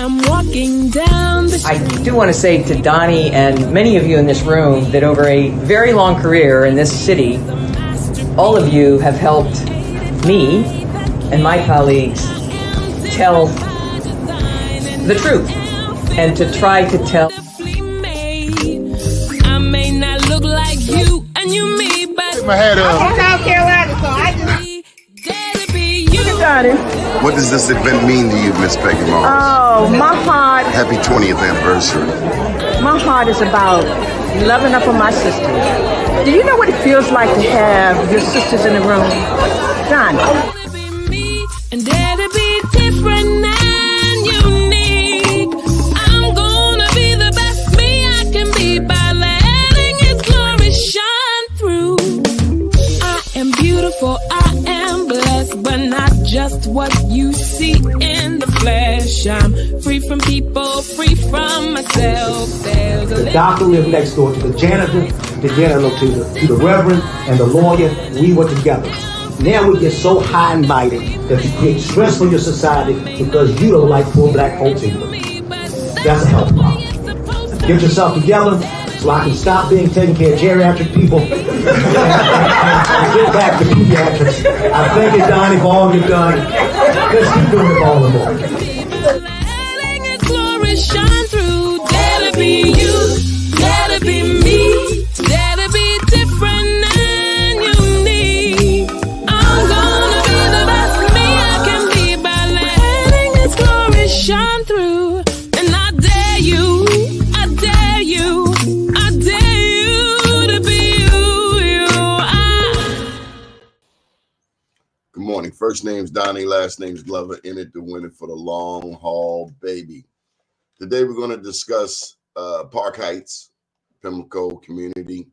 I'm walking down the street. I do want to say to Donnie and many of you in this room that over a very long career in this city, all of you have helped me and my colleagues tell the truth and to try to tell. I may not look like you and you me, but Take my hat off. I'm South Carolina, so I just... What does this event mean to you, Miss Peggy Morris? Oh, my heart, Happy 20th anniversary. my heart is about loving up on my sisters. Do you know what it feels like to have your sisters in the room? John. And dare to be different and unique. I'm gonna be the best me I can be by letting His glory shine through. I am beautiful, I am blessed, but not just what you see in the flesh. I'm free from people, free from myself. There's a The doctor lived next door to the janitor, to the reverend, and the lawyer. We were together. Now we get so high and mighty that you create stress for your society because you don't like poor black folks either. That's a health problem. Get yourself together so I can stop being taking care of geriatric people and get back to pediatrics. I thank you, Donnie, for all you've done. Let's keep doing it all the more. letting His glory shine through. Dare to be you, dare to be me, dare to be different and unique. I'm gonna be the best me I can be by letting His glory shine through. And I dare you, I dare you, I dare you to be you. Good morning. First name's Donnie, last name's Glover. In it to win it for the long haul, baby. Today we're going to discuss Park Heights, Pimlico community.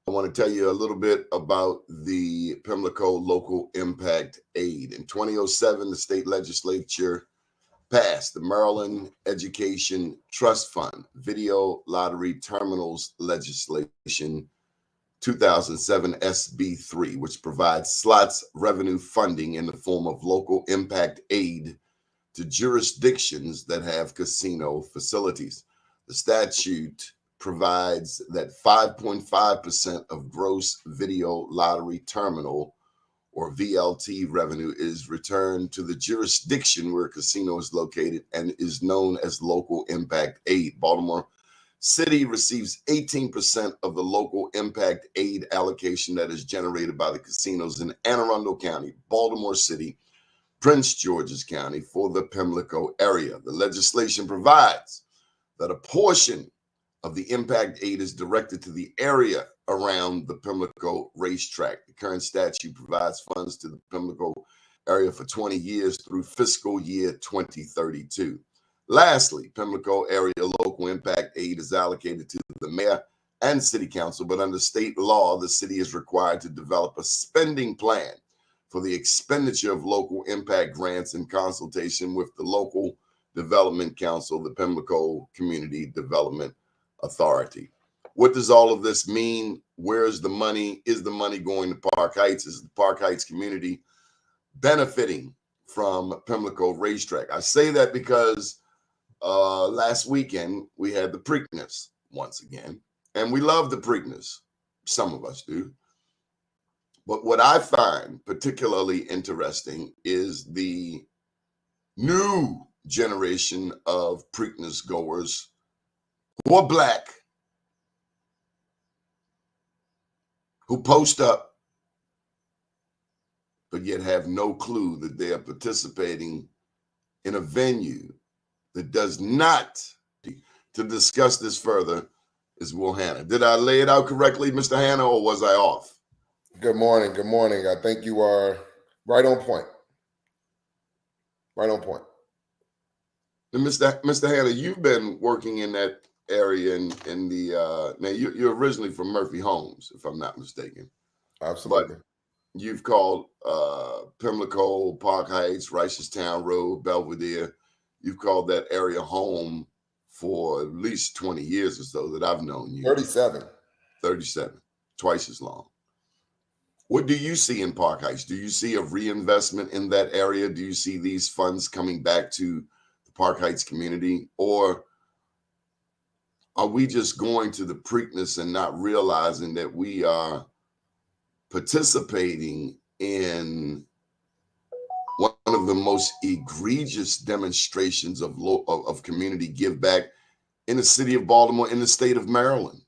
I want to tell you a little bit about the Pimlico Local Impact Aid. In 2007, the state legislature passed the Maryland Education Trust Fund Video Lottery Terminals Legislation 2007 SB3, which provides slots revenue funding in the form of local impact aid to jurisdictions that have casino facilities. The statute provides that 5.5% of gross video lottery terminal or VLT revenue is returned to the jurisdiction where a casino is located and is known as local impact aid. Baltimore City receives 18% of the local impact aid allocation that is generated by the casinos in Anne Arundel County, Baltimore City, Prince George's County for the Pimlico area. The legislation provides that a portion of the impact aid is directed to the area around the Pimlico racetrack. The current statute provides funds to the Pimlico area for 20 years through fiscal year 2032. Lastly, Pimlico area local impact aid is allocated to the mayor and city council, but under state law, the city is required to develop a spending plan for the expenditure of local impact grants in consultation with the local development council, the Pimlico Community Development Authority. What does all of this mean? Where is the money? Is the money going to Park Heights? Is the Park Heights community benefiting from Pimlico Racetrack? I say that because last weekend we had the Preakness once again, and we love the Preakness. Some of us do. But what I find particularly interesting is the new generation of Preakness goers who are black, who post up, but yet have no clue that they are participating in a venue that does not. To discuss this further is Will Hanna. Did I lay it out correctly, Mr. Hanna, or was I off? Good morning. Good morning. I think you are right on point. Right on point. And Mr. Hanna, you've been working in that area in the now you're originally from Murphy Homes, if I'm not mistaken. Absolutely. But you've called Pimlico, Park Heights, Reisterstown Road, Belvedere. You've called that area home for at least 20 years or so that I've known you. 37. 37, twice as long. What do you see in Park Heights? Do you see a reinvestment in that area? Do you see these funds coming back to the Park Heights community, or are we just going to the Preakness and not realizing that we are participating in one of the most egregious demonstrations of community give back in the city of Baltimore, in the state of Maryland?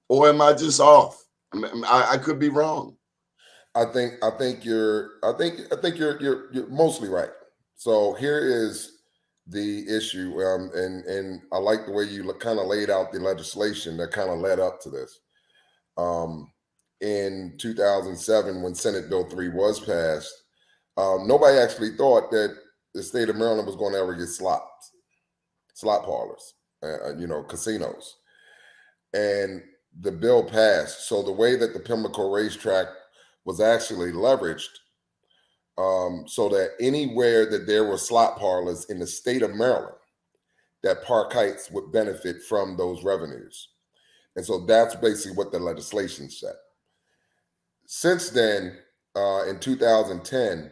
Or am I just off? I could be wrong. I think you're mostly right. So here is the issue, and I like the way you kind of laid out the legislation that kind of led up to this. In 2007, when Senate Bill 3 was passed, nobody actually thought that the state of Maryland was going to ever get slot parlors, casinos. And the bill passed. So the way that the Pimlico racetrack was actually leveraged, so that anywhere that there were slot parlors in the state of Maryland, that Park Heights would benefit from those revenues. And so that's basically what the legislation said. Since then, in 2010,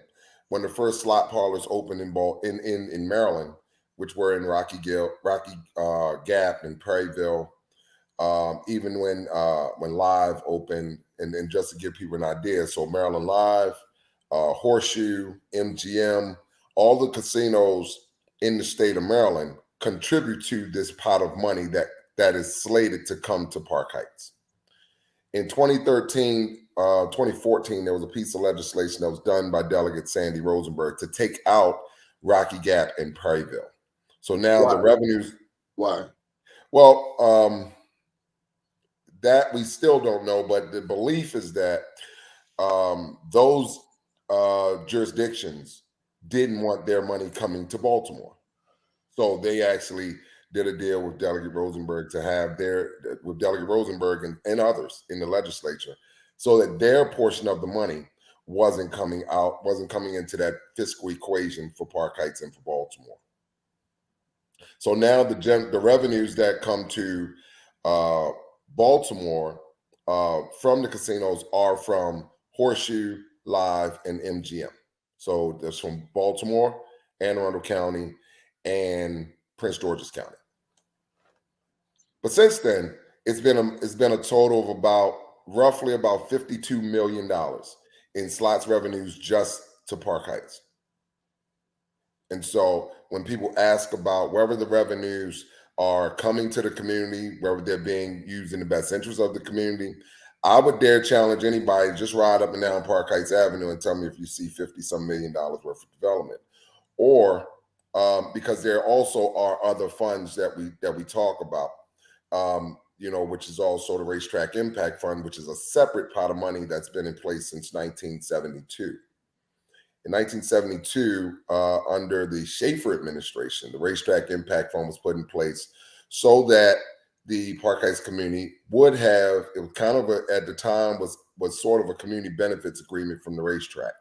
when the first slot parlors opened in Maryland, which were in Rocky Gap and Prairieville, even when Live opened, and just to give people an idea, so Maryland Live, Horseshoe, MGM, all the casinos in the state of Maryland contribute to this pot of money that is slated to come to Park Heights. In 2014, there was a piece of legislation that was done by Delegate Sandy Rosenberg to take out Rocky Gap and Prairieville. So now the revenues. Why? Well, that we still don't know, but the belief is that those jurisdictions didn't want their money coming to Baltimore. So they actually did a deal with Delegate Rosenberg and others in the legislature, so that their portion of the money wasn't coming into that fiscal equation for Park Heights and for Baltimore. So now the revenues that come to Baltimore from the casinos are from Horseshoe, Live, and MGM. So that's from Baltimore, Anne Arundel County, and Prince George's County. But since then, it's been a total of roughly about $52 million in slots revenues just to Park Heights. And so when people ask about whether the revenues are coming to the community, whether they're being used in the best interest of the community, I would dare challenge anybody, just ride up and down Park Heights Avenue and tell me if you see $50-some million worth of development. Or because there also are other funds that we talk about, which is also the Racetrack Impact Fund, which is a separate pot of money that's been in place since 1972. In 1972, under the Schaefer administration, the Racetrack Impact Fund was put in place so that the Park Heights community would have, it was kind of at the time was sort of a community benefits agreement from the racetrack.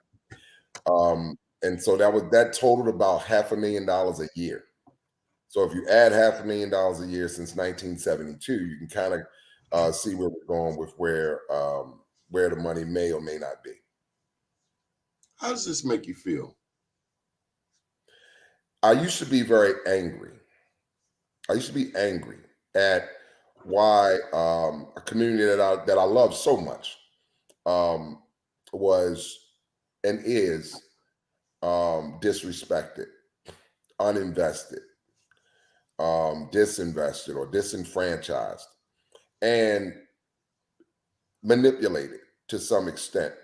And so that totaled about $500,000 a year. So if you add $500,000 a year since 1972, you can kind of see where we're going with where the money may or may not be. How does this make you feel? I used to be very angry. I used to be angry at why a community that I love so much was and is disrespected, uninvested, disinvested, or disenfranchised, and manipulated to some extent,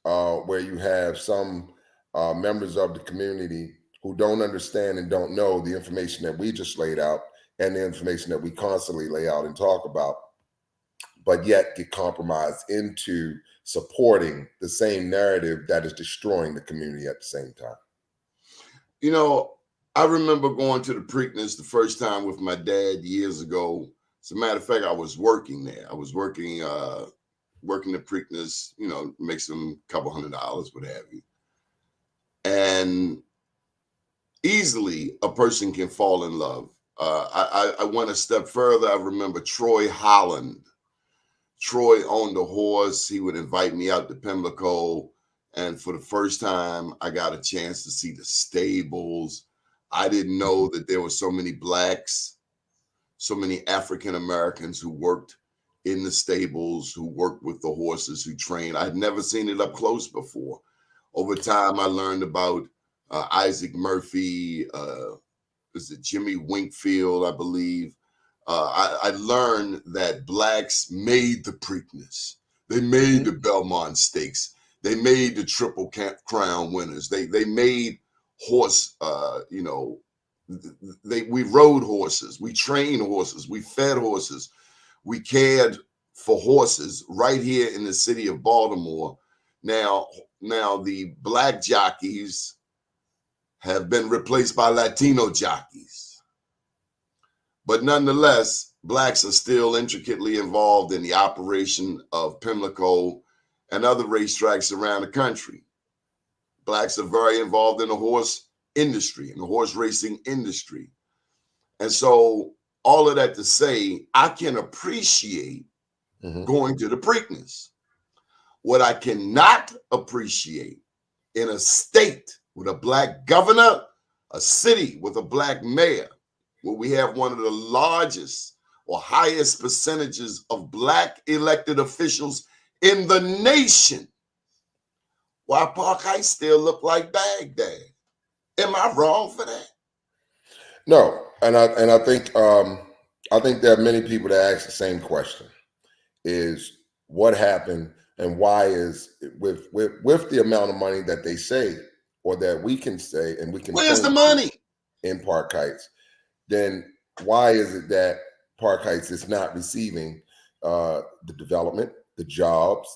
where you have some members of the community who don't understand and don't know the information that we just laid out and the information that we constantly lay out and talk about, but yet get compromised into supporting the same narrative that is destroying the community at the same time. You know, I remember going to the Preakness the first time with my dad years ago. As a matter of fact, I was working there. I was working the Preakness, make some couple $100, what have you. And easily a person can fall in love. I went a step further. I remember Troy Holland. Troy owned a horse. He would invite me out to Pimlico. And for the first time, I got a chance to see the stables. I didn't know that there were so many blacks, so many African Americans who worked in the stables, who worked with the horses, who trained. I'd never seen it up close before. Over time, I learned about Isaac Murphy, was it Jimmy Winkfield, I believe. I learned that blacks made the Preakness. They made the Belmont Stakes. They made the Triple Crown winners. They made horse, we rode horses, we trained horses, we fed horses, we cared for horses right here in the city of Baltimore. Now the black jockeys have been replaced by Latino jockeys. But nonetheless, blacks are still intricately involved in the operation of Pimlico and other racetracks around the country. Blacks are very involved in the horse industry, in the horse racing industry. And so all of that to say, I can appreciate going to the Preakness. What I cannot appreciate in a state with a black governor, a city with a black mayor, where we have one of the largest or highest percentages of black elected officials in the nation, why Park Heights still look like Baghdad. Am I wrong for that? No, and I think there are many people that ask the same question: is what happened and why is with the amount of money that they say or that we can say and we can where's the money in Park Heights? Then why is it that Park Heights is not receiving the development, the jobs,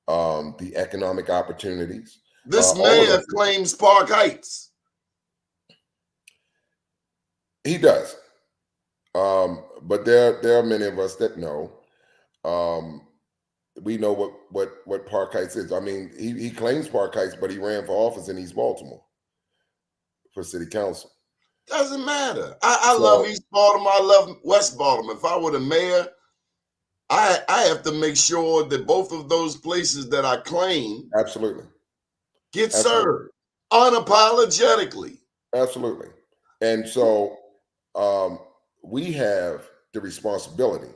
the economic opportunities? This mayor claims Park Heights. He does. But there are many of us that know. We know what Park Heights is. I mean, he claims Park Heights, but he ran for office in East Baltimore for city council. Doesn't matter. I love East Baltimore. I love West Baltimore. If I were the mayor, I have to make sure that both of those places that I claim absolutely get served unapologetically. Absolutely. And so we have the responsibility,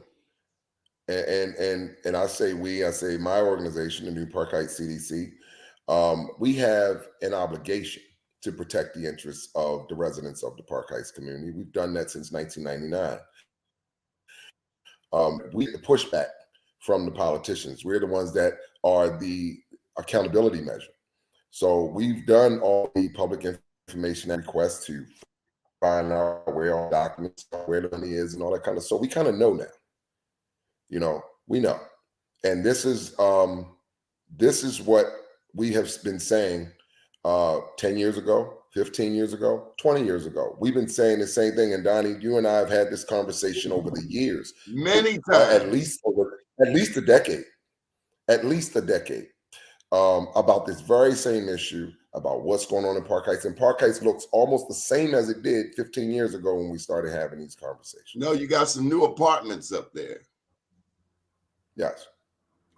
and I say we, I say my organization, the New Park Heights CDC, we have an obligation to protect the interests of the residents of the Park Heights community. We've done that since 1999. We get the pushback from the politicians. We're the ones that are the accountability measure. So we've done all the public information requests to find out where all documents, where the money is and all that kind of, so we kind of know now. You know, we know. And this is what we have been saying 10 years ago, 15 years ago, 20 years ago. We've been saying the same thing. And Donnie, you and I have had this conversation over the years. Many times. At least a decade. At least a decade. About this very same issue, about what's going on in Park Heights. And Park Heights looks almost the same as it did 15 years ago when we started having these conversations. No, you got some new apartments up there. Yes.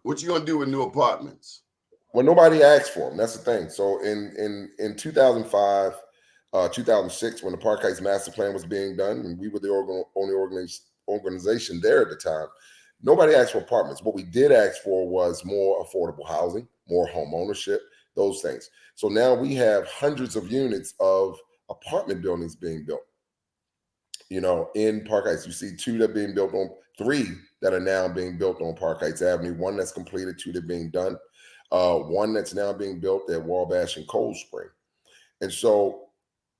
What you gonna do with new apartments? Well, nobody asked for them. That's the thing. So in 2005, 2006, when the Park Heights master plan was being done, and we were the only organization there at the time, nobody asked for apartments. What we did ask for was more affordable housing, more home ownership, those things. So now we have hundreds of units of apartment buildings being built. You know, in Park Heights, you see three that are now being built on Park Heights Avenue. One that's completed, two that are being done. One that's now being built at Wabash and Cold Spring. And so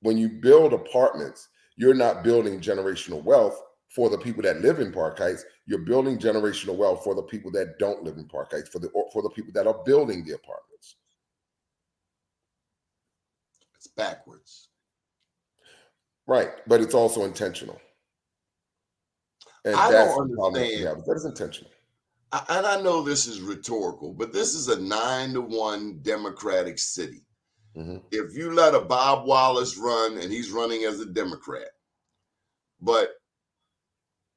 when you build apartments, you're not building generational wealth for the people that live in Park Heights. You're building generational wealth for the people that don't live in Park Heights, for the people that are building the apartments. It's backwards. Right, but it's also intentional. And I that's don't understand. Yeah, but that is intentional. And I know this is rhetorical, but this is a 9-1 Democratic city. Mm-hmm. If you let a Bob Wallace run, and he's running as a Democrat, but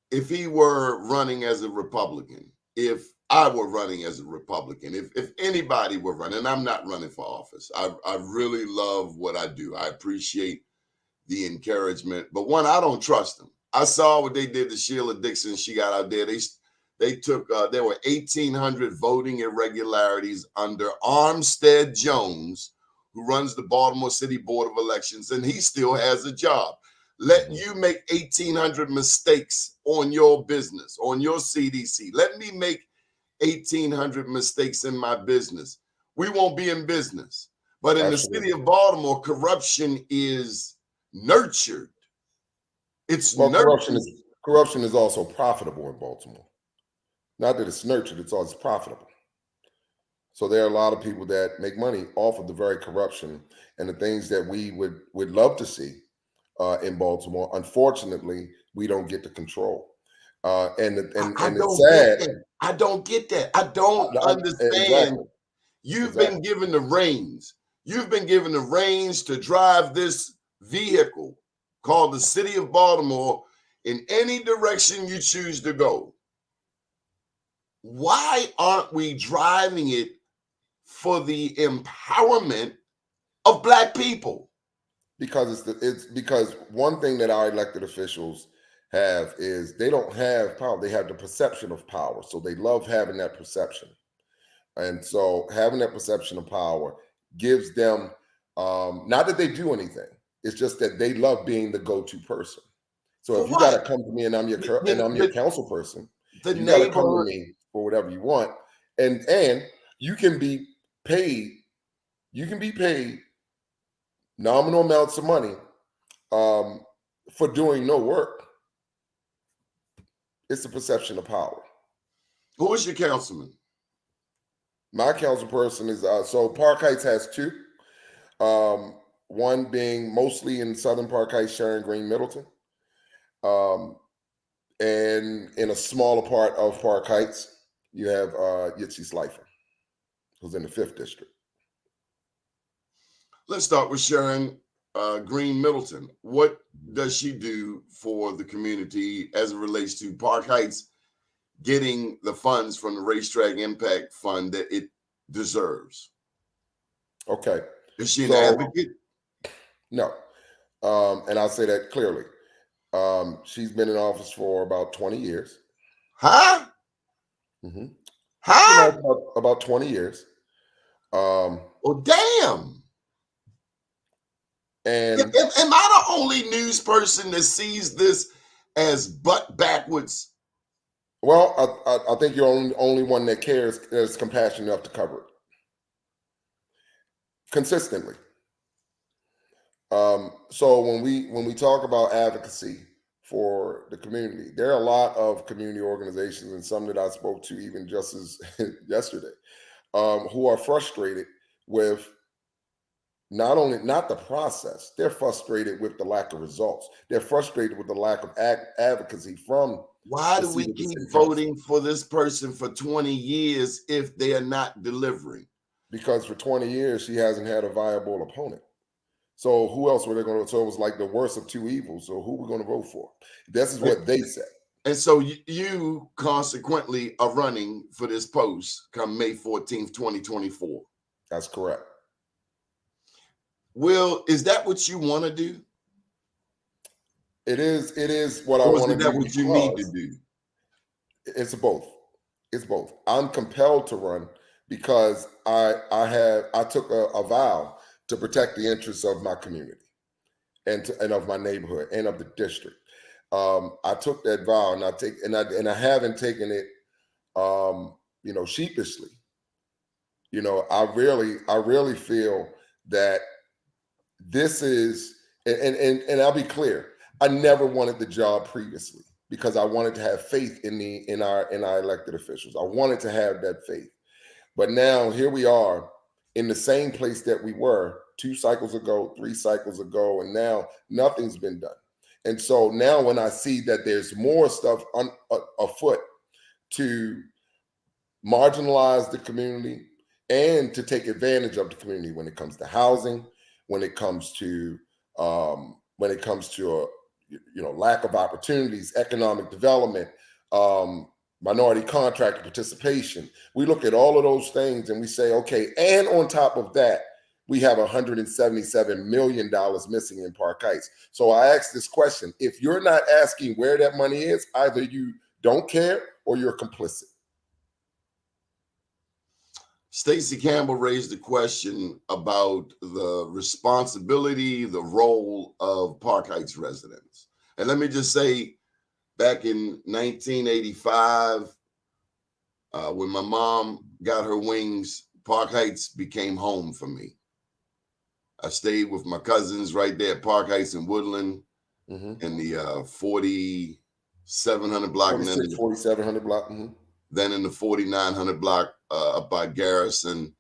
if he were running as a Republican, if I were running as a Republican, if anybody were running, and I'm not running for office, I really love what I do. I appreciate the encouragement. But one, I don't trust them. I saw what they did to Sheila Dixon. She got out there. They took, there were 1,800 voting irregularities under Armstead Jones, who runs the Baltimore City Board of Elections, and he still has a job. Let you make 1,800 mistakes on your business, on your CDC. Let me make 1,800 mistakes in my business. We won't be in business. But in the city of Baltimore, corruption is nurtured. It's nurtured. Corruption is also profitable in Baltimore. Not that it's nurtured, it's always profitable. So there are a lot of people that make money off of the very corruption and the things that we would love to see in Baltimore. Unfortunately, we don't get to control. And it's sad. I don't get that. I don't understand. Exactly. You've been given the reins. You've been given the reins to drive this vehicle called the City of Baltimore in any direction you choose to go. Why aren't we driving it for the empowerment of Black people? Because it's because one thing that our elected officials have is they don't have power. They have the perception of power. So they love having that perception. And so having that perception of power gives them, not that they do anything, it's just that they love being the go-to person. So if you got to come to me and I'm your council person, you got to come to me for whatever you want. And you can be paid nominal amounts of money for doing no work. It's the perception of power. Who is your councilman? My council person is, so Park Heights has two. One being mostly in Southern Park Heights, Sharon Green, Middleton. And in a smaller part of Park Heights, you have Yitzi Slifer, who's in the 5th district. Let's start with Sharon Green, Middleton. What does she do for the community as it relates to Park Heights getting the funds from the Racetrack Impact Fund that it deserves? Okay. Is she an advocate? No. And I'll say that clearly. She's been in office for about 20 years. Huh? Mm-hmm. Huh? You know, about 20 years. Oh, damn. And am I the only news person that sees this as butt backwards? Well, I think you're only one that cares, that's compassionate enough to cover it consistently. So when we talk about advocacy for the community, there are a lot of community organizations, and some that I spoke to even just as yesterday, who are frustrated with not the process. They're frustrated with the lack of results. They're frustrated with the lack of advocacy from. Why do we keep voting for this person for 20 years if they are not delivering? Because for 20 years, she hasn't had a viable opponent. So who else were they going to? So it was like the worst of two evils. So who are we going to vote for? This is what they said. And so you consequently are running for this post come May 14th, 2024. That's correct. Will, is that what you want to do? It is what I want to do. Is that what you need to do? It's both. It's both. I'm compelled to run because I took a vow to protect the interests of my community and of my neighborhood and of the district. I took that vow, and I haven't taken it, sheepishly. I really feel that this is, and I'll be clear. I never wanted the job previously because I wanted to have faith in our elected officials. I wanted to have that faith. But now here we are in the same place that we were 2 cycles ago, 3 cycles ago, and now nothing's been done. And so now when I see that there's more stuff afoot to marginalize the community and to take advantage of the community when it comes to housing, when it comes to lack of opportunities, economic development, minority contractor participation. We look at all of those things and we say, okay, and on top of that, we have $177 million missing in Park Heights. So I asked this question: if you're not asking where that money is, either you don't care or you're complicit. Stacey Campbell raised the question about the responsibility, the role of Park Heights residents. And let me just say, back in 1985, when my mom got her wings, Park Heights became home for me. I stayed with my cousins right there at Park Heights in Woodland, in the 4700 block. 4700 block. Then in the 4900 block up by Garrison.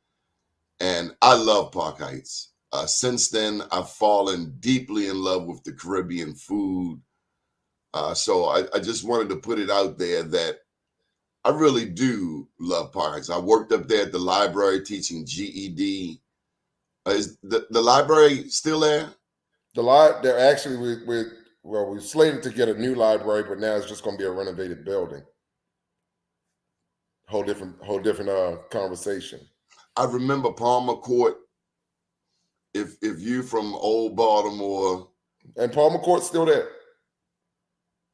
And I love Park Heights. Since then, I've fallen deeply in love with the Caribbean food. So I just wanted to put it out there that I really do love Park Heights. I worked up there at the library teaching GED. Is the library still there? They're actually we're slated to get a new library, but now it's just going to be a renovated building. Whole different conversation. I remember Palmer Court. If you from old Baltimore, and Palmer Court's still there.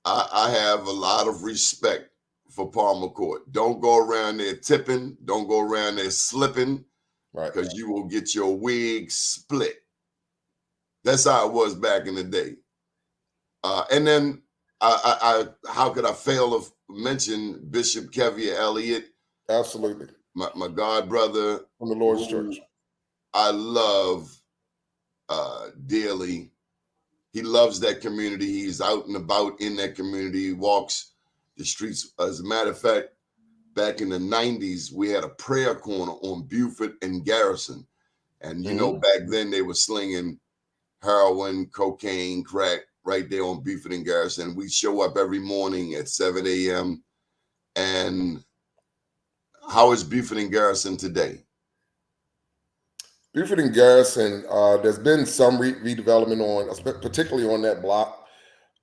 I have a lot of respect for Palmer Court. Don't go around there tipping. Don't go around there slipping, right? Because you will get your wig split. That's how it was back in the day. And then I how could I fail to mention Bishop Kevia Elliott? Absolutely. My god brother from the Lord's Church. I love dearly. He loves that community. He's out and about in that community. He walks the streets. As a matter of fact, back in the 90s, we had a prayer corner on Buford and Garrison. And, you know, back then they were slinging heroin, cocaine, crack right there on Buford and Garrison. We'd show up every morning at 7 a.m. And how is Buford and Garrison today? Buford and Garrison, there's been some redevelopment on, particularly on that block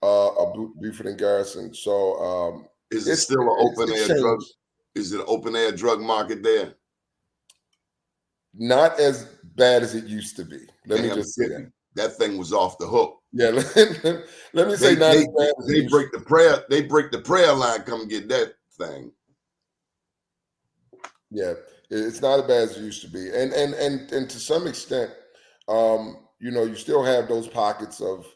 of Buford and Garrison. So is it still an open air drug? Is it an open air drug market there? Not as bad as it used to be. Let me just say that. That thing was off the hook. Yeah, let me say not as bad as they break the prayer. They break the prayer line. Come get that thing. Yeah. It's not as bad as it used to be, and to some extent, you know, you still have those pockets of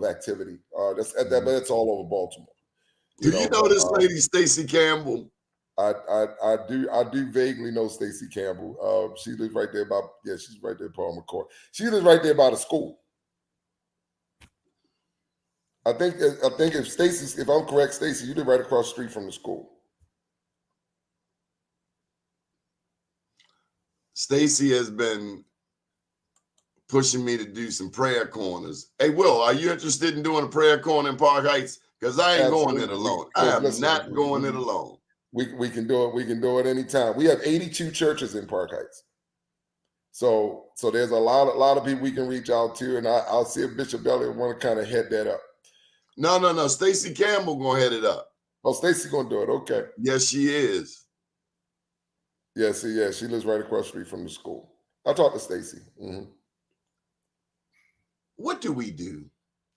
activity. That's all over Baltimore. Do you know this lady, Stacey Campbell? I do vaguely know Stacey Campbell. She lives right there she's right there, Palmer Court. She lives right there by the school. I think if I'm correct, Stacey, you live right across the street from the school. Stacey has been pushing me to do some prayer corners. Hey, Will, are you interested in doing a prayer corner in Park Heights? Because I ain't going it alone. I am not going it alone. We can do it. We can do it anytime. We have 82 churches in Park Heights. So there's a lot of people we can reach out to, and I'll see if Bishop Elliott want to kind of head that up. No. Stacey Campbell gonna head it up. Oh, Stacey gonna do it. Okay. Yes, she is. Yeah, she lives right across the street from the school. I'll talk to Stacey. What do we do?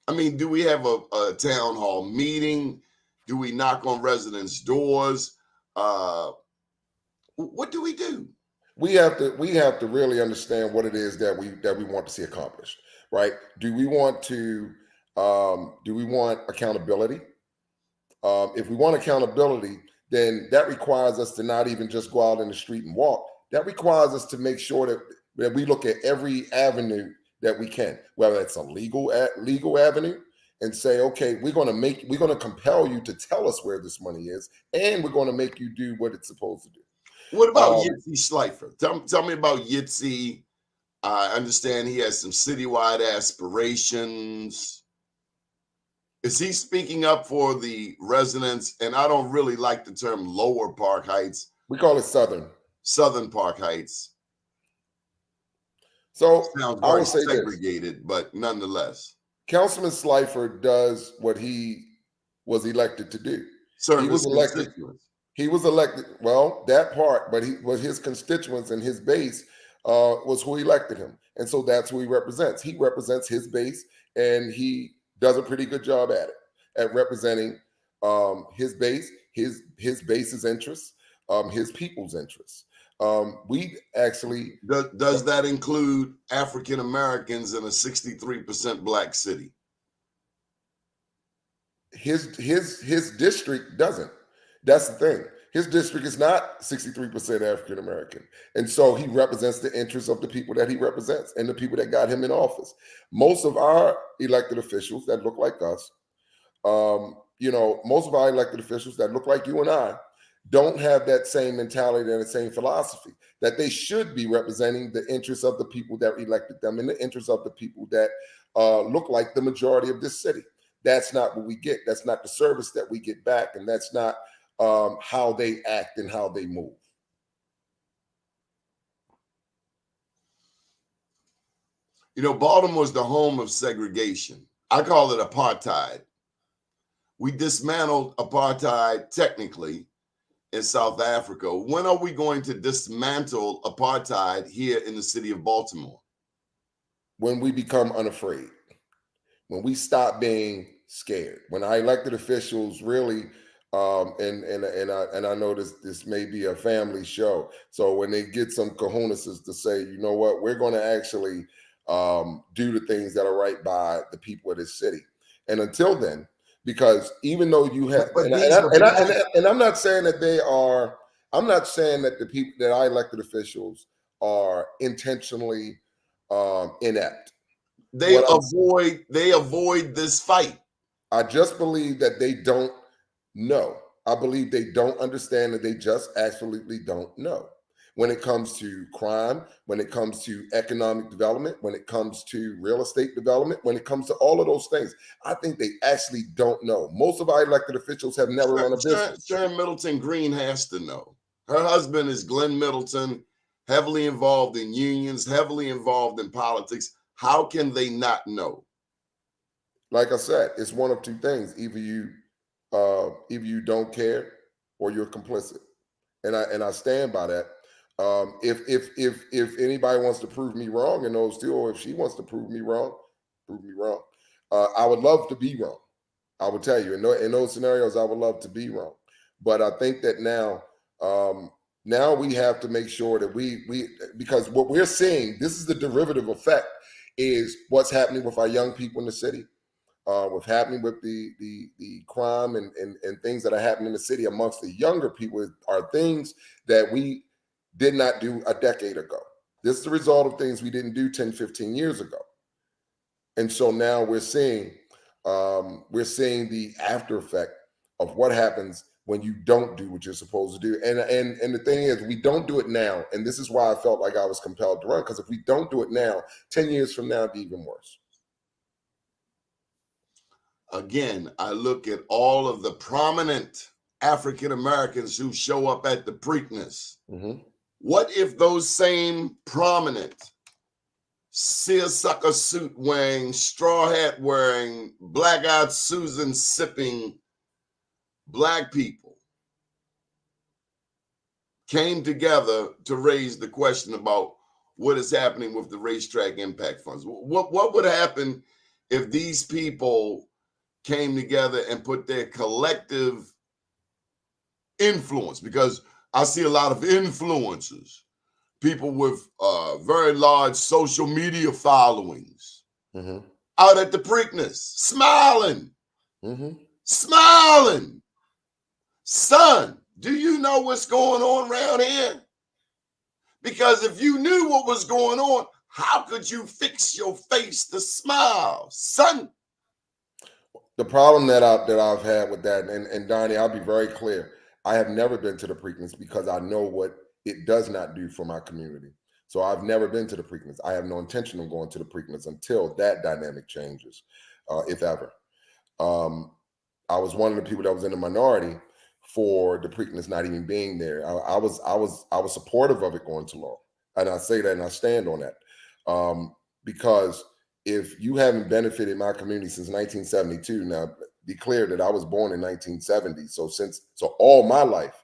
I mean, do we have a town hall meeting? Do we knock on residents' doors? What do we do? We have to really understand what it is that we want to see accomplished, right? Do we want accountability? If we want accountability, then that requires us to not even just go out in the street and walk. That requires us to make sure that we look at every avenue that we can, whether it's a legal avenue, and say, okay, we're going to compel you to tell us where this money is, and we're going to make you do what it's supposed to do. What about Yitzi Schleifer? Tell me about Yitzi. I understand he has some citywide aspirations. Is he speaking up for the residents? And I don't really like the term Lower Park Heights. We call it Southern. Southern Park Heights. So sounds very segregated, but nonetheless. Councilman Schleifer does what he was elected to do. Serve he was elected. He was elected. Well, that part, but he was his constituents and his base was who elected him, and so that's who he represents. He represents his base, and he does a pretty good job at it, at representing his base, his base's interests, his people's interests. We actually Does that include African Americans in a 63% black city? His district doesn't. That's the thing. His district is not 63% African American. And so he represents the interests of the people that he represents and the people that got him in office. Most of our elected officials that look like us, most of our elected officials that look like you and I don't have that same mentality and the same philosophy, that they should be representing the interests of the people that elected them and the interests of the people that look like the majority of this city. That's not what we get. That's not the service that we get back. And that's not how they act and how they move. Baltimore's the home of segregation. I call it apartheid. We dismantled apartheid technically in South Africa. When are we going to dismantle apartheid here in the city of Baltimore? When we become unafraid, when we stop being scared, when our elected officials really, and I know this may be a family show, so when they get some cojones to say, you know what, we're going to actually do the things that are right by the people of this city. And until then, because even though you have, and I'm not saying that they are, I'm not saying that the people that our elected officials are intentionally inept. They avoid this fight. I just believe that they don't know. I believe they don't understand, that they just absolutely don't know. When it comes to crime, when it comes to economic development, when it comes to real estate development, when it comes to all of those things, I think they actually don't know. Most of our elected officials have never run a business. Sharon Middleton Green has to know. Her husband is Glenn Middleton, heavily involved in unions, heavily involved in politics. How can they not know? Like I said, it's one of two things: either you don't care, or you're complicit. And I stand by that. If anybody wants to prove me wrong, and those two, or if she wants to prove me wrong. I would love to be wrong. I would tell you, in those scenarios, I would love to be wrong. But I think that now we have to make sure that we because what we're seeing, this is the derivative effect, is what's happening with our young people in the city, what's happening with the crime and things that are happening in the city amongst the younger people are things that we did not do a decade ago. This is the result of things we didn't do 10, 15 years ago. And so now we're seeing the after effect of what happens when you don't do what you're supposed to do. And the thing is, we don't do it now. And this is why I felt like I was compelled to run, because if we don't do it now, 10 years from now, it'd be even worse. Again, I look at all of the prominent African Americans who show up at the Preakness. Mm-hmm. What if those same prominent seersucker suit wearing, straw hat wearing, black-eyed Susan sipping black people came together to raise the question about what is happening with the racetrack impact funds? What would happen if these people came together and put their collective influence? Because I see a lot of influencers, people with very large social media followings, mm-hmm. out at the Preakness, smiling, mm-hmm. smiling. Son, do you know what's going on around here? Because if you knew what was going on, how could you fix your face to smile, son? The problem that I've had with that, and Donnie, I'll be very clear, I have never been to the Preakness because I know what it does not do for my community. So I've never been to the Preakness. I have no intention of going to the Preakness until that dynamic changes, if ever. I was one of the people that was in the minority for the Preakness not even being there. I was supportive of it going to law, and I say that and I stand on that, because if you haven't benefited my community since 1972, now be clear that I was born in 1970, so all my life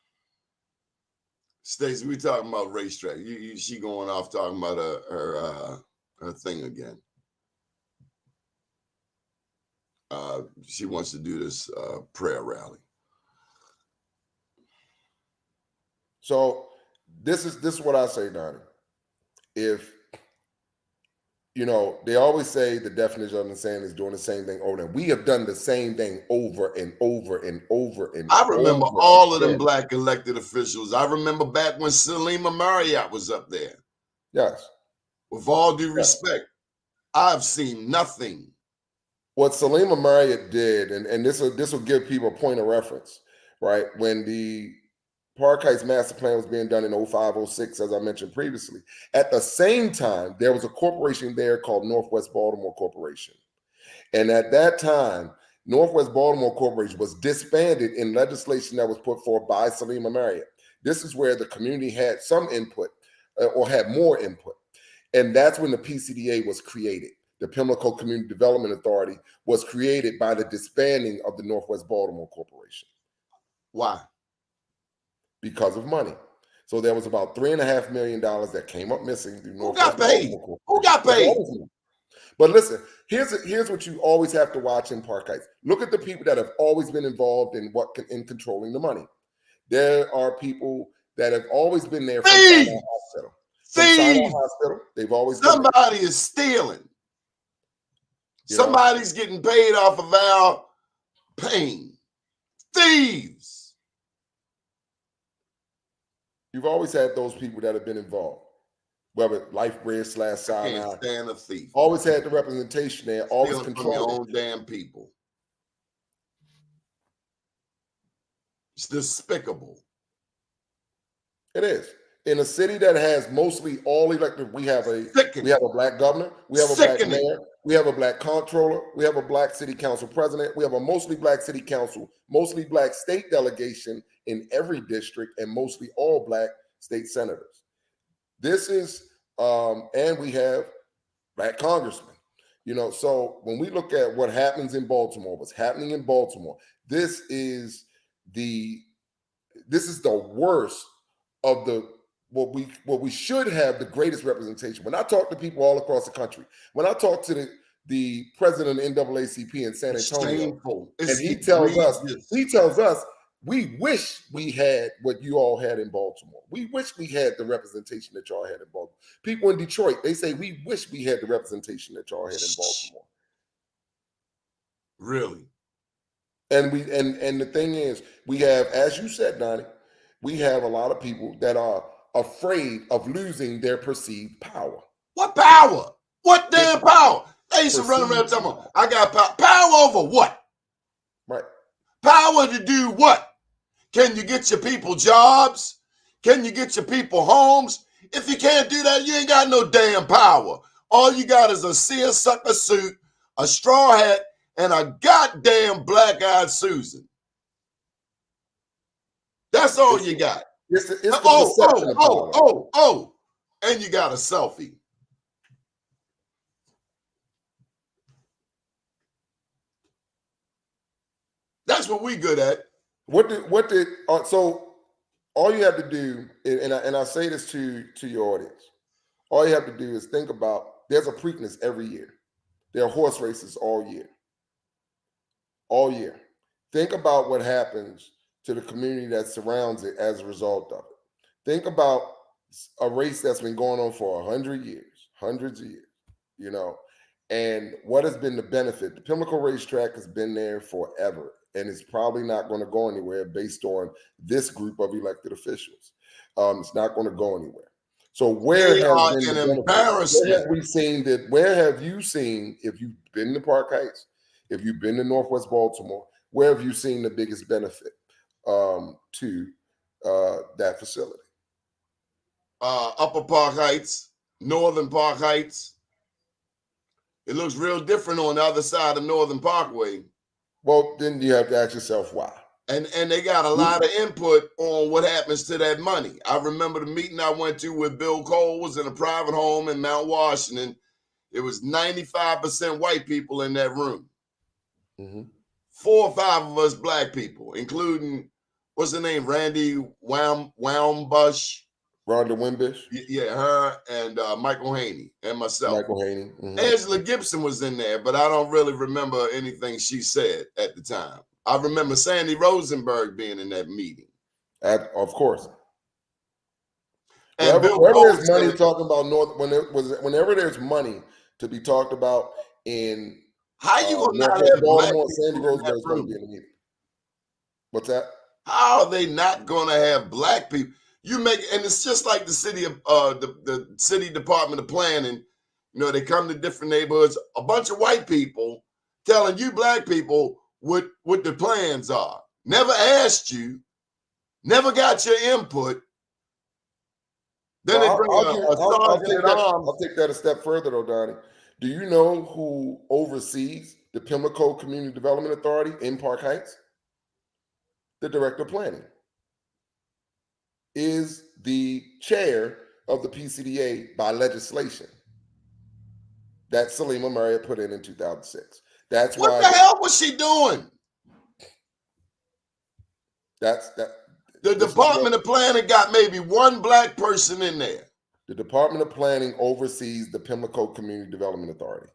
Stacey, we talking about racetrack. She going off talking about her thing again. She wants to do this prayer rally. So this is what I say, Donnie. If they always say the definition of insanity is doing the same thing over and we have done the same thing over and over and over and I remember over all of them again. black elected officials. I remember back when Salima Marriott was up there. Yes. With all due respect, I've seen nothing. What Salima Marriott did, and this will give people a point of reference, right? When the Park Heights master plan was being done in 05, 06, as I mentioned previously. At the same time, there was a corporation there called Northwest Baltimore Corporation. And at that time, Northwest Baltimore Corporation was disbanded in legislation that was put forth by Salima Marriott. This is where the community had some input or had more input. And that's when the PCDA was created. The Pimlico Community Development Authority was created by the disbanding of the Northwest Baltimore Corporation. Why? Because of money. So there was about $3.5 million that came up missing. Who got paid? Who got paid? But listen, here's what you always have to watch in Park Heights. Look at the people that have always been involved in controlling the money. There are people that have always been there from Sinai Hospital. From Sinai Hospital, they've always somebody is stealing. Somebody's getting paid off of our pain. Thieves. You've always had those people that have been involved, whether Lifebread / Sinai. Can't stand a thief. Always had the representation there. Always controlling your own damn people. It's despicable. It is. In a city that has mostly all elected, we have a black governor, we have a black mayor, we have a black comptroller, we have a black city council president, we have a mostly black city council, mostly black state delegation in every district, and mostly all black state senators. This is, and we have black congressmen. So when we look at what happens in Baltimore, what's happening in Baltimore, this is the worst of what we should have the greatest representation. When I talk to people all across the country, when I talk to the president of NAACP in San Antonio, and he tells us, we wish we had what you all had in Baltimore. We wish we had the representation that y'all had in Baltimore. People in Detroit, they say, we wish we had the representation that y'all had in Baltimore. Really? And the thing is, we have, as you said, Donnie, we have a lot of people that are afraid of losing their perceived power. What power? What damn power? They used to run around talking about, I got power. Power over what? Right. Power to do what? Can you get your people jobs? Can you get your people homes? If you can't do that, you ain't got no damn power. All you got is a seersucker suit, a straw hat, and a goddamn black-eyed Susan. That's all you got. It's the and you got a selfie. That's what we good at. So all you have to do, and I say this to your audience, all you have to do is think about, there's a Preakness every year. There are horse races all year. All year. Think about what happens to the community that surrounds it as a result of it. Think about a race that's been going on for 100 years, hundreds of years, and what has been the benefit? The Pimlico racetrack has been there forever, and it's probably not going to go anywhere based on this group of elected officials. It's not going to go anywhere. So where has been an embarrassment? Where have you seen, if you've been to Park Heights, if you've been to Northwest Baltimore, where have you seen the biggest benefit to that facility? Upper Park Heights, Northern Park Heights. It looks real different on the other side of Northern Parkway. Well, then you have to ask yourself why. And they got a lot of input on what happens to that money. I remember the meeting I went to with Bill Cole was in a private home in Mount Washington. It was 95% white people in that room. 4 or 5 of us black people, including what's her name? Randy Wambush. Rhonda Wimbish. Yeah, her and Michael Haney and myself. Michael Haney. Angela Gibson was in there, but I don't really remember anything she said at the time. I remember Sandy Rosenberg being in that meeting. Of course. And whenever there's money talking about whenever there's money to be talked about in how you gonna not have Baltimore, Sandy Rosenberg's going to be in the meeting. What's that? How are they not gonna have black people? You make, and it's just like the city of the city department of planning. You know, they come to different neighborhoods, a bunch of white people telling you black people what the plans are. Never asked you, never got your input. Then they bring I'll take that a step further though, Donnie. Do you know who oversees the Pimlico Community Development Authority in Park Heights? The director of planning is the chair of the PCDA by legislation that Salima Marriott put in 2006. That's what why. What the hell was she doing? The Department of Planning got maybe one black person in there. The Department of Planning oversees the Pimlico Community Development Authority.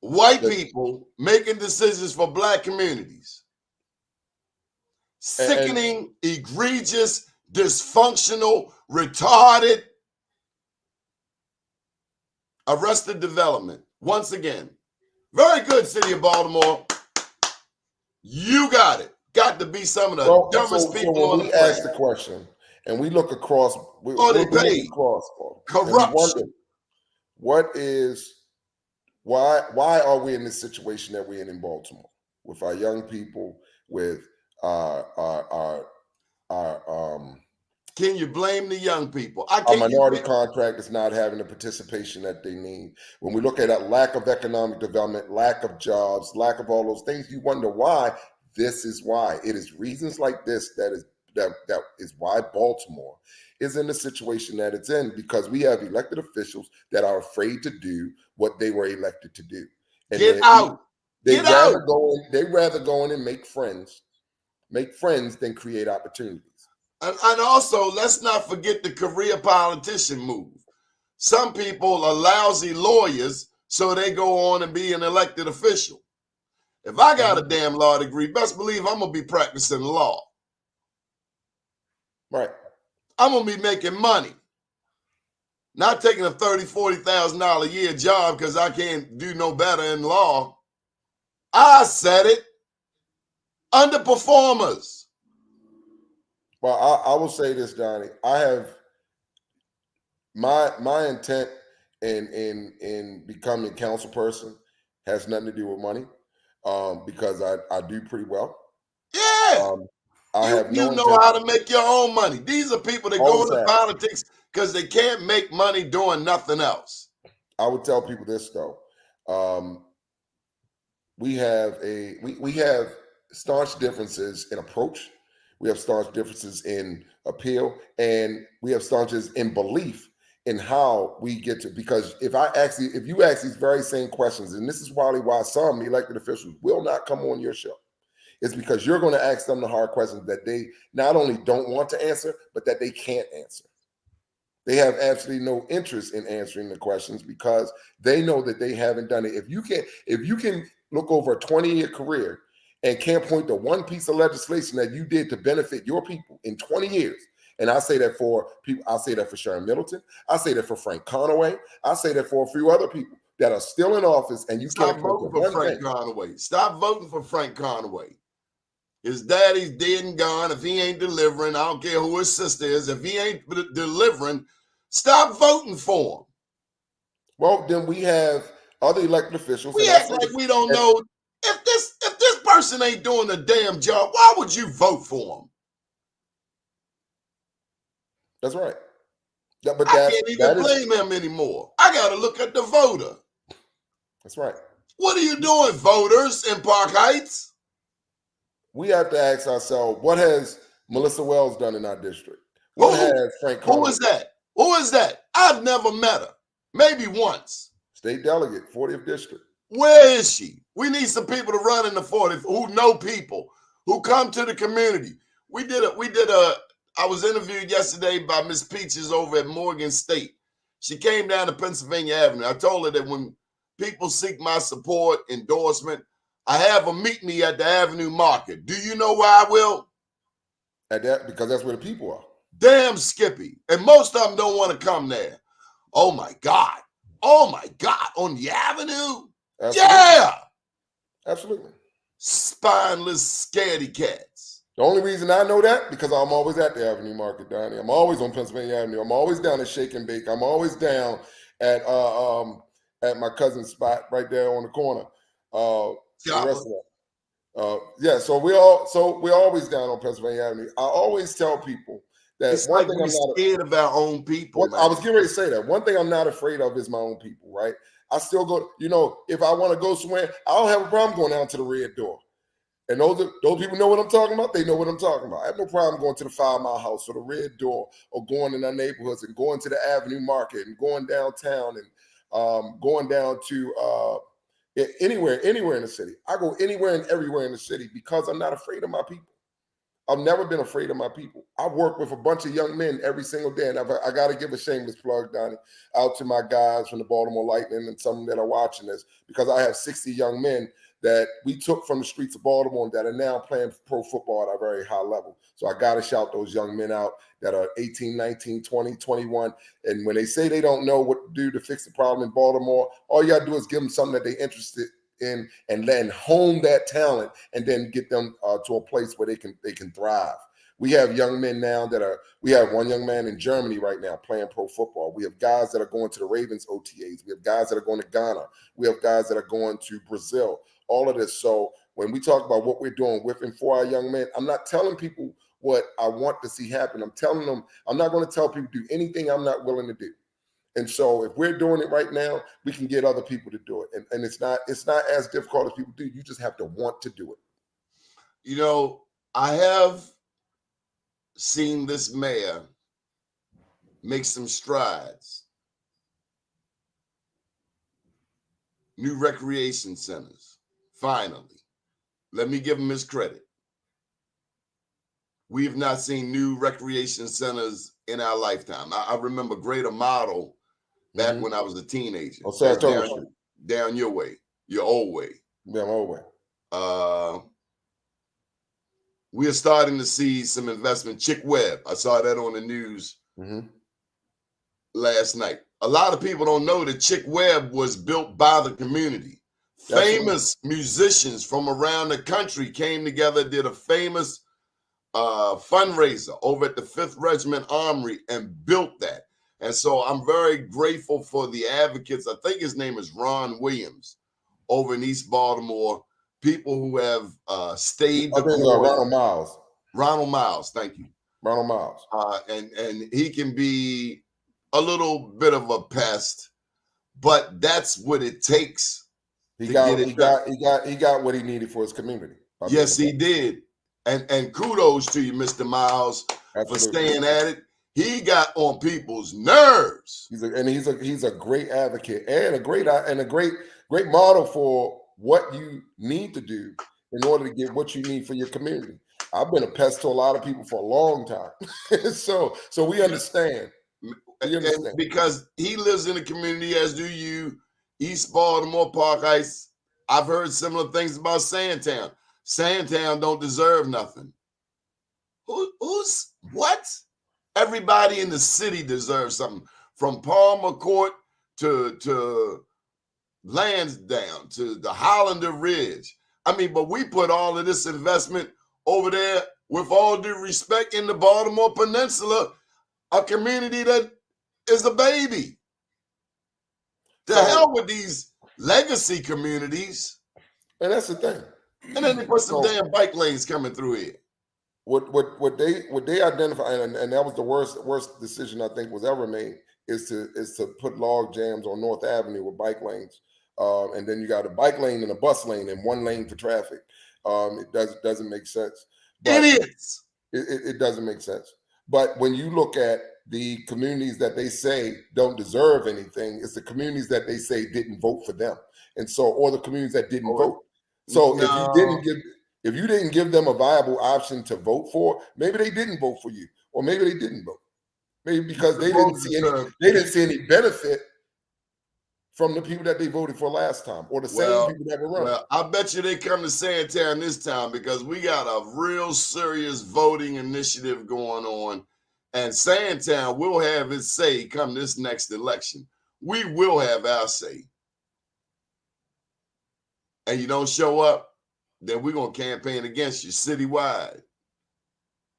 White people making decisions for black communities. Sickening, egregious, dysfunctional, retarded, Arrested Development. Once again, very good, City of Baltimore. You got it. Got to be some of the dumbest people on the planet. When we ask the question and we look across, we look across corruption. Why are we in this situation that we're in Baltimore with our young people, with our can you blame the young people? Our minority contract is not having the participation that they need. When we look at that lack of economic development, lack of jobs, lack of all those things, you wonder why. This is why. It is reasons like this that is why Baltimore is in the situation that it's in, because we have elected officials that are afraid to do what they were elected to do. And Get out. They'd rather go in and make friends than create opportunities. And also, let's not forget the career politician move. Some people are lousy lawyers, so they go on and be an elected official. If I got a damn law degree, best believe I'm going to be practicing law. Right. I'm going to be making money. Not taking a $30,000, $40,000 a year job because I can't do no better in law. I said it. Underperformers. Well, I will say this, Donnie. I have my intent in becoming a council person has nothing to do with money, because I do pretty well. Yeah. You know how to make your own money. These are people that go into politics because they can't make money doing nothing else. I would tell people this though. We have staunch differences in approach. We have staunch differences in appeal, and we have staunches in belief in how we get to, because if you ask these very same questions, and this is probably why some elected officials will not come on your show, it's because you're going to ask them the hard questions that they not only don't want to answer, but that they can't answer. They have absolutely no interest in answering the questions because they know that they haven't done it. If you can look over a 20-year career and can't point to one piece of legislation that you did to benefit your people in 20 years, and I say that for people, I say that for Sharon Middleton, I say that for Frank Conaway, I say that for a few other people that are still in office, and you can't vote for Frank Conaway. Stop voting for Frank Conaway. His daddy's dead and gone. If he ain't delivering, I don't care who his sister is. If he ain't delivering, stop voting for him. Well, then we have other elected officials. We act like we don't know. If this person ain't doing a damn job, why would you vote for him? That's right. I can't even blame him anymore. I got to look at the voter. That's right. What are you doing, voters in Park Heights? We have to ask ourselves, what has Melissa Wells done in our district? What has Frank Conaway? Who is that? Who is that? I've never met her. Maybe once. State delegate, 40th district. Where is she? We need some people to run in the 40th who know people, who come to the community. I was interviewed yesterday by Miss Peaches over at Morgan State. She came down to Pennsylvania Avenue. I told her that when people seek my support, endorsement, I have them meet me at the Avenue Market. Do you know where I will? At that, because that's where the people are. Damn Skippy. And most of them don't want to come there. Oh my God. Oh my God. On the Avenue? Absolutely. Yeah. Absolutely. Spineless scaredy cats. The only reason I know that, because I'm always at the Avenue Market, Donnie. I'm always on Pennsylvania Avenue. I'm always down at Shake and Bake. I'm always down at my cousin's spot right there on the corner. The restaurant. Yeah, so we're always down on Pennsylvania Avenue. I always tell people that it's one like thing we're scared of our own people. I was getting ready to say that. One thing I'm not afraid of is my own people, right? I still go, if I want to go somewhere, I don't have a problem going down to the Red Door. And those people know what I'm talking about. They know what I'm talking about. I have no problem going to the 5 Mile House or the Red Door, or going in our neighborhoods and going to the Avenue Market and going downtown and going down to anywhere in the city. I go anywhere and everywhere in the city because I'm not afraid of my people. I've never been afraid of my people. I work with a bunch of young men every single day, and I got to give a shameless plug, Donnie, out to my guys from the Baltimore Lightning and some that are watching this, because I have 60 young men that we took from the streets of Baltimore that are now playing pro football at a very high level. So I got to shout those young men out that are 18, 19, 20, 21. And when they say they don't know what to do to fix the problem in Baltimore, all you got to do is give them something that they're interested in and then hone that talent and then get them to a place where they can thrive. We have young men now we have one young man in Germany right now playing pro football. We have guys that are going to the Ravens OTAs. We have guys that are going to Ghana. We have guys that are going to Brazil. All of this. So when we talk about what we're doing with and for our young men, I'm not telling people what I want to see happen. I'm telling them, I'm not going to tell people to do anything I'm not willing to do. And so if we're doing it right now, we can get other people to do it. And it's not as difficult as people do. You just have to want to do it. I have seen this mayor make some strides. New recreation centers, finally. Let me give him his credit. We have not seen new recreation centers in our lifetime. I remember Greater Model back when I was a teenager. Oh, Saratoga. Down your way, your old way. Yeah, my old way. We are starting to see some investment. Chick Webb, I saw that on the news last night. A lot of people don't know that Chick Webb was built by the community. Famous musicians from around the country came together, did a famous fundraiser over at the 5th Regiment Armory and built that. And so I'm very grateful for the advocates. I think his name is Ron Williams over in East Baltimore. People who have stayed the course. Ronald Miles. Ronald Miles, thank you. Ronald Miles. And he can be a little bit of a pest, but that's what it takes. He got what he needed for his community. Yes, he did. And kudos to you, Mr. Miles, for staying at it. He got on people's nerves. He's a great advocate and a great model for what you need to do in order to get what you need for your community. I've been a pest to a lot of people for a long time. so we understand. Because he lives in the community, as do you, East Baltimore, Park Heights. I've heard similar things about Sandtown. Sandtown don't deserve nothing. Who's what? Everybody in the city deserves something. From Palmer Court to Lansdowne to the Hollander Ridge. I mean, but we put all of this investment over there, with all due respect, in the Baltimore Peninsula, a community that is a baby. To hell with these legacy communities. And that's the thing. And then they put some damn bike lanes coming through here. What they identify, and that was the worst decision I think was ever made, is to put log jams on North Avenue with bike lanes. And then you got a bike lane and a bus lane and one lane for traffic. It doesn't make sense. But idiots. It doesn't make sense. But when you look at the communities that they say don't deserve anything, it's the communities that they say didn't vote for them. And so, or the communities that didn't vote. So if you didn't give, If you didn't give them a viable option to vote for, maybe they didn't vote for you, or maybe they didn't vote. Maybe because they didn't see any benefit from the people that they voted for last time, or the same people that were running. Well, I bet you they come to Sandtown this time because we got a real serious voting initiative going on, and Sandtown will have its say come this next election. We will have our say. And you don't show up, then we're going to campaign against you citywide.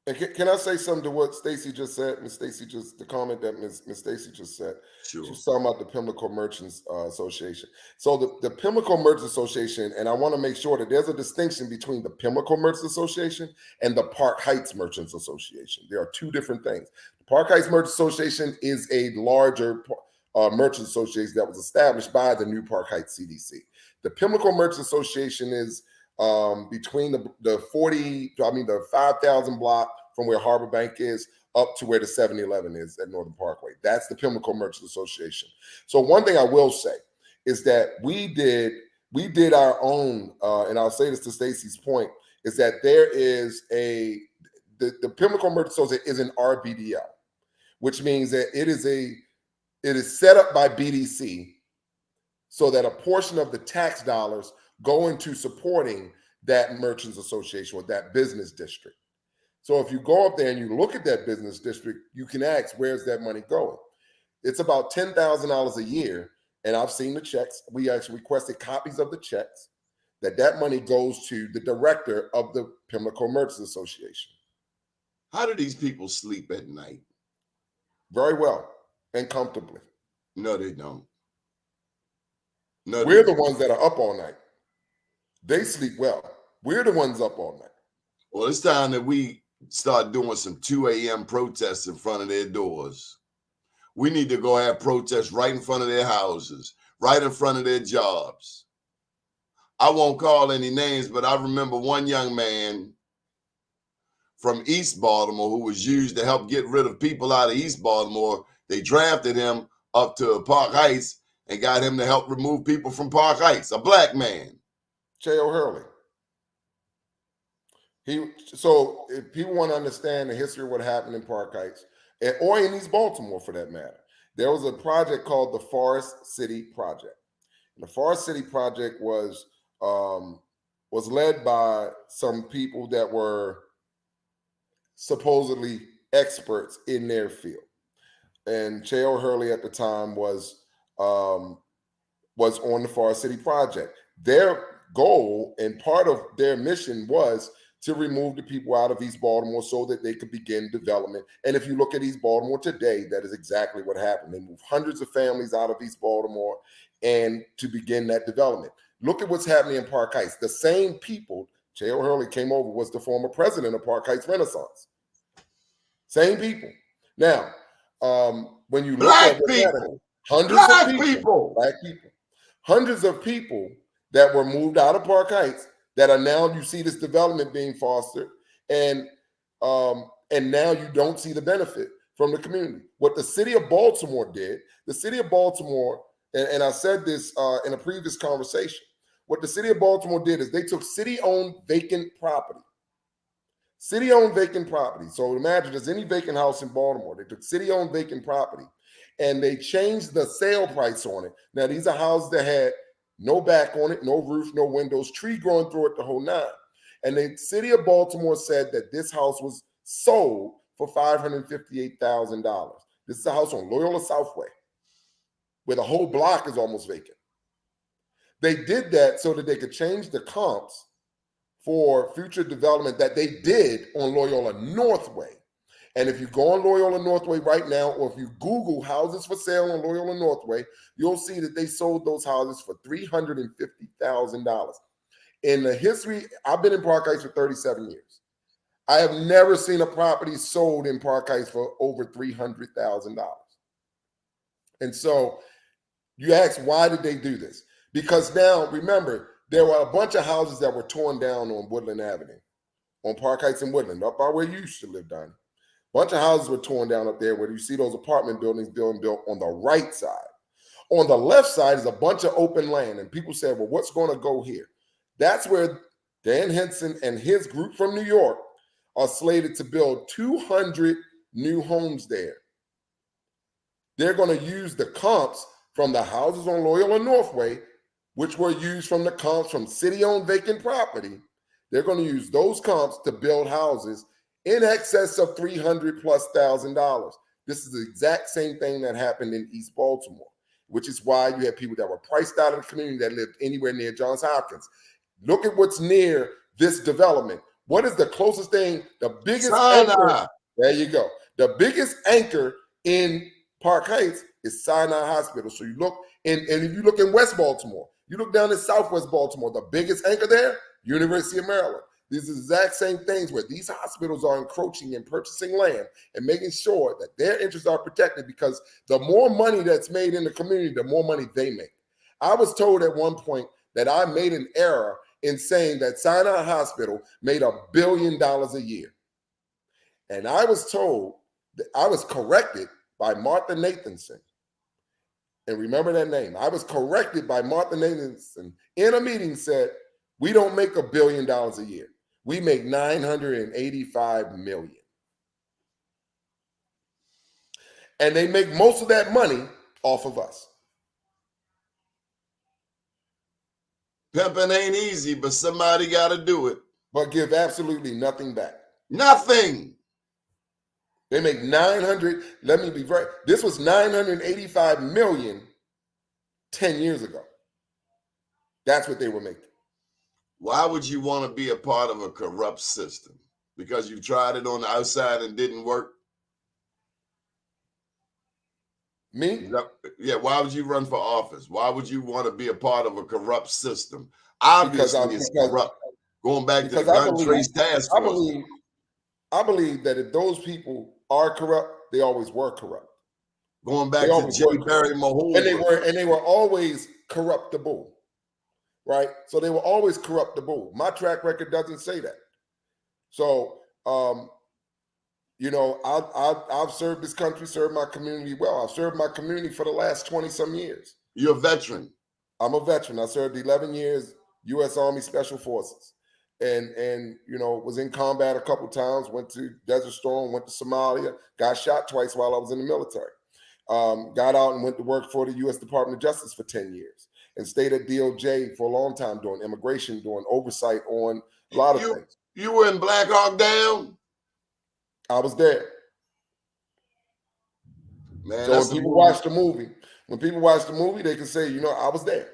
And can I say something to what Stacey just said? The comment that Ms. Stacey just said. Sure. She was talking about the Pimlico Merchants Association. So the Pimlico Merchants Association, and I want to make sure that there's a distinction between the Pimlico Merchants Association and the Park Heights Merchants Association. There are two different things. The Park Heights Merchants Association is a larger merchant association that was established by the new Park Heights CDC. The Pimlico Merchants Association is between the 5,000 block from where Harbor Bank is up to where the 7-Eleven is at Northern Parkway. That's the Pimlico Merchants Association. So one thing I will say is that we did our own, and I'll say this to Stacey's point, is that there is the Pimlico Merchants Association is an RBDL, which means that it is set up by BDC so that a portion of the tax dollars go into supporting that merchants association or that business district. So if you go up there and you look at that business district, you can ask, where's that money going? It's about $10,000 a year. And I've seen the checks. We actually requested copies of the checks that money goes to the director of the Pimlico Merchants Association. How do these people sleep at night? Very well and comfortably. No, they don't. No, we're the ones that are up all night. They sleep well. We're the ones up all night. Well, it's time that we start doing some 2 a.m. protests in front of their doors. We need to go have protests right in front of their houses, right in front of their jobs. I won't call any names, but I remember one young man from East Baltimore who was used to help get rid of people out of East Baltimore. They drafted him up to Park Heights and got him to help remove people from Park Heights, a black man. J.O. Hurley. So if people want to understand the history of what happened in Park Heights, or in East Baltimore for that matter, there was a project called the Forest City Project. And the Forest City Project was led by some people that were supposedly experts in their field. And J.O. Hurley at the time was on the Forest City Project. Their goal and part of their mission was to remove the people out of East Baltimore so that they could begin development. And if you look at East Baltimore today, that is exactly what happened. They moved hundreds of families out of East Baltimore and to begin that development. Look at what's happening in Park Heights. The same people, J.O. Hurley came over, was the former president of Park Heights Renaissance. Same people. Now, when you look at hundreds of people that were moved out of Park Heights that are now, you see this development being fostered, and now you don't see the benefit from the community. What the city of Baltimore did, and I said this in a previous conversation, what the city of Baltimore did is they took city-owned vacant property. City-owned vacant property. So imagine there's any vacant house in Baltimore. They took city-owned vacant property and they changed the sale price on it. Now, these are houses that had no back on it, no roof, no windows, tree growing through it, the whole nine. And the city of Baltimore said that this house was sold for $558,000. This is a house on Loyola Southway, where the whole block is almost vacant. They did that so that they could change the comps for future development that they did on Loyola Northway. And if you go on Loyola Northway right now, or if you Google houses for sale on Loyola Northway, you'll see that they sold those houses for $350,000. In the history, I've been in Park Heights for 37 years. I have never seen a property sold in Park Heights for over $300,000. And so you ask, why did they do this? Because now, remember, there were a bunch of houses that were torn down on Woodland Avenue, on Park Heights and Woodland, up by where you used to live, Donnie. A bunch of houses were torn down up there where you see those apartment buildings being built on the right side. On the left side is a bunch of open land, and people said, well, what's going to go here? That's where Dan Henson and his group from New York are slated to build 200 new homes there. They're going to use the comps from the houses on Loyola Northway, which were used from the comps from city-owned vacant property. They're going to use those comps to build houses in excess of $300,000+. This is the exact same thing that happened in East Baltimore, which is why you had people that were priced out of the community that lived anywhere near Johns Hopkins. Look at what's near this development. What is the closest thing? The biggest anchor. There you go. The biggest anchor in Park Heights is Sinai Hospital. So you look, and if you look in West Baltimore, you look down in Southwest Baltimore, the biggest anchor there, University of Maryland. These are the exact same things where these hospitals are encroaching and purchasing land and making sure that their interests are protected, because the more money that's made in the community, the more money they make. I was told at one point that I made an error in saying that Sinai Hospital made $1 billion a year. And I was told that I was corrected by Martha Nathanson. And remember that name. I was corrected by Martha Nathanson in a meeting, said, we don't make $1 billion a year. We make $985 million. And they make most of that money off of us. Pimping ain't easy, but somebody got to do it. But give absolutely nothing back. Nothing. They make 900, let me be right. This was 985 million 10 years ago. That's what they were making. Why would you want to be a part of a corrupt system? Because you tried it on the outside and didn't work? Me? Yeah, why would you run for office? Why would you want to be a part of a corrupt system? Obviously, it's corrupt. Going back to the gun trace task force. I believe that if those people are corrupt, they always were corrupt. Going back to J. Barry Mahone. And they were always corruptible. Right? So they were always corruptible. My track record doesn't say that. So you know, I've served this country, served my community well. I've served my community for the last 20-some years. You're a veteran. I'm a veteran. I served 11 years, U.S. Army Special Forces, and you know, was in combat a couple times. Went to Desert Storm, went to Somalia, got shot twice while I was in the military. Got out and went to work for the U.S. Department of Justice for 10 years, and stayed at DOJ for a long time doing immigration, doing oversight on a lot of things. You were in Black Hawk Down? I was there. Man, so when people watch the movie, they can say, you know, I was there.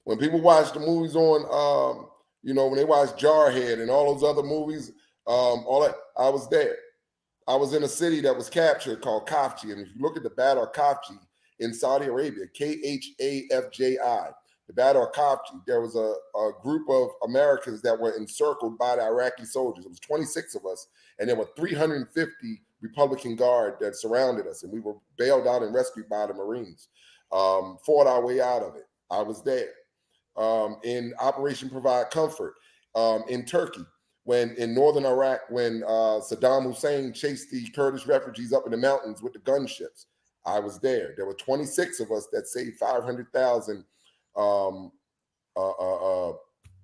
When people watch the movies on, you know, when they watch Jarhead and all those other movies, all that, I was there. I was in a city that was captured called Khafji. And if you look at the Battle of Khafji in Saudi Arabia, Khafji, the Battle of Khafji, there was a group of Americans that were encircled by the Iraqi soldiers. It was 26 of us, and there were 350 Republican Guard that surrounded us, and we were bailed out and rescued by the Marines. Fought our way out of it. I was there. In Operation Provide Comfort in Turkey, when in northern Iraq, when Saddam Hussein chased the Kurdish refugees up in the mountains with the gunships, I was there. There were 26 of us that saved 500,000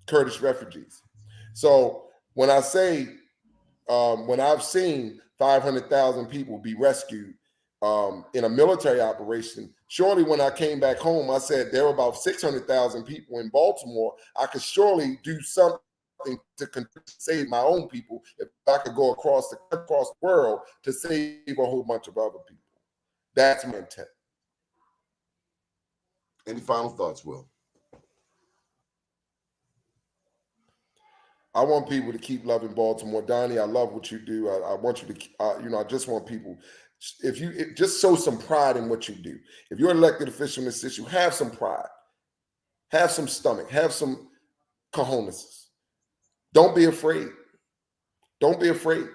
Kurdish refugees. So when I say, when I've seen 500,000 people be rescued in a military operation, surely when I came back home, I said there were about 600,000 people in Baltimore. I could surely do something to save my own people if I could go across the world to save a whole bunch of other people. That's my intent. Any final thoughts, Will? I want people to keep loving Baltimore. Donnie, I love what you do. I want you to, you know, I just want people, if just show some pride in what you do. If you're an elected official in this issue, have some pride, have some stomach, have some cojones. Don't be afraid. Don't be afraid.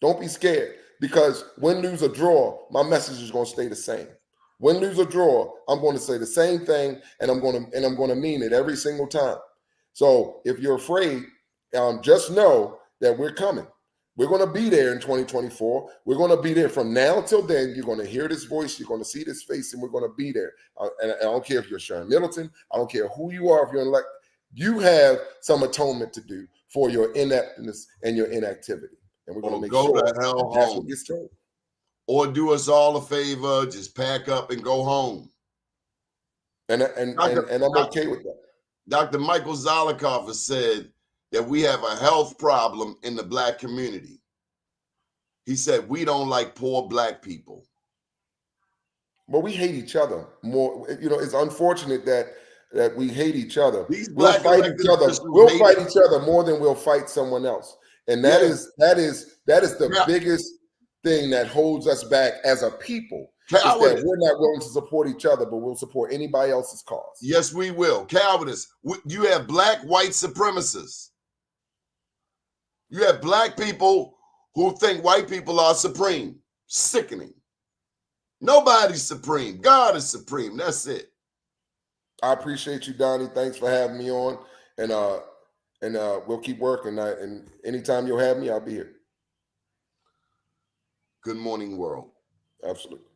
Don't be scared, because win, lose, or draw, my message is going to stay the same. Win, lose, or draw, I'm going to say the same thing, and I'm going to mean it every single time. So if you're afraid, just know that we're coming. We're going to be there in 2024. We're going to be there from now till then. You're going to hear this voice. You're going to see this face, and we're going to be there. And I don't care if you're Sharon Middleton. I don't care who you are. If you're elected, you have some atonement to do for your ineptness and your inactivity. And we're going to make go sure to hell that's home. what gets told. Or do us all a favor, just pack up and go home. And I'm okay with that. Dr. Michael Zolikoff has said that we have a health problem in the Black community. He said we don't like poor Black people. Well, we hate each other more. You know, it's unfortunate that we hate each other. We'll fight each other more than we'll fight someone else. And that is the biggest thing that holds us back as a people. Is that we're not willing to support each other, but we'll support anybody else's cause. Yes, we will. Calvinists, you have Black white supremacists. You have Black people who think white people are supreme. Sickening. Nobody's supreme. God is supreme. That's it. I appreciate you, Donnie. Thanks for having me on. And we'll keep working. And anytime you'll have me, I'll be here. Good morning, world. Absolutely.